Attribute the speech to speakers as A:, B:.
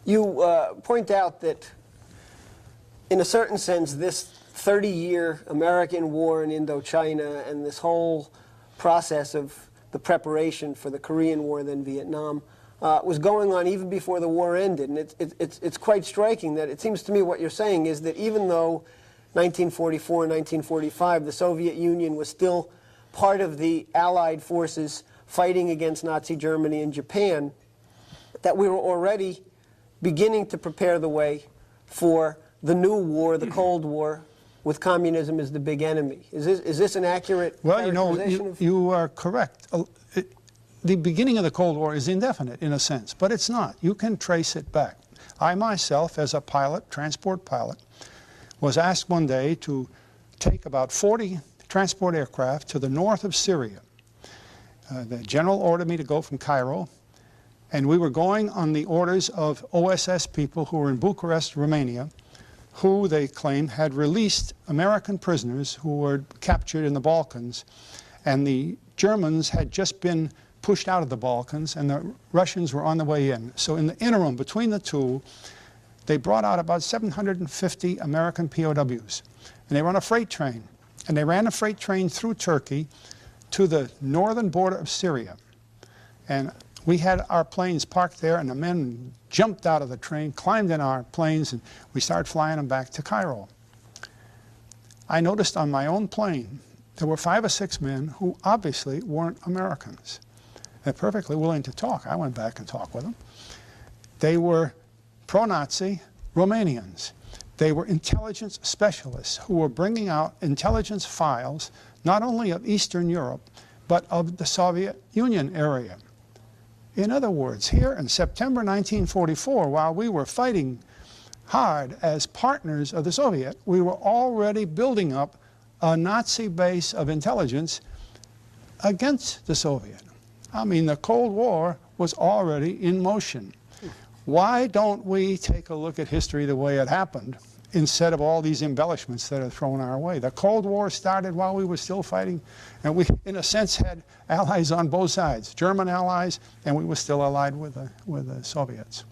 A: You point out that, in a certain sense, this 30-year American war in Indochina and this whole process of the preparation for the Korean War, then Vietnam, was going on even before the war ended. And it's quite striking that it seems to me what you're saying is that even though 1944 and 1945, the Soviet Union was still part of the Allied forces fighting against Nazi Germany and Japan, that we were already beginning to prepare the way for the new war, the Cold War, with communism as the big enemy. Is this an accurate characterization?
B: Well, you are correct. The beginning of the Cold War is indefinite in a sense, but it's not. You can trace it back. I myself, as a pilot, transport pilot, was asked one day to take about 40 transport aircraft to the north of Syria. The general ordered me to go from Cairo, and we were going on the orders of OSS people who were in Bucharest, Romania, who they claimed had released American prisoners who were captured in the Balkans, and the Germans had just been pushed out of the Balkans, and the Russians were on the way in. So in the interim between the two, they brought out about 750 American POWs, and they were on a freight train, and they ran a freight train through Turkey to the northern border of Syria. And we had our planes parked there, and the men jumped out of the train, climbed in our planes, and we started flying them back to Cairo. I noticed on my own plane there were 5 or 6 men who obviously weren't Americans. They're perfectly willing to talk. I went back and talked with them. They were pro-Nazi Romanians. They were intelligence specialists who were bringing out intelligence files not only of Eastern Europe, but of the Soviet Union area. In other words, here in September 1944, while we were fighting hard as partners of the Soviet, we were already building up a Nazi base of intelligence against the Soviet. I mean, the Cold War was already in motion. Why don't we take a look at history the way it happened instead of all these embellishments that are thrown our way? The Cold War started while we were still fighting, and we, in a sense, had allies on both sides, German allies, and we were still allied with the Soviets.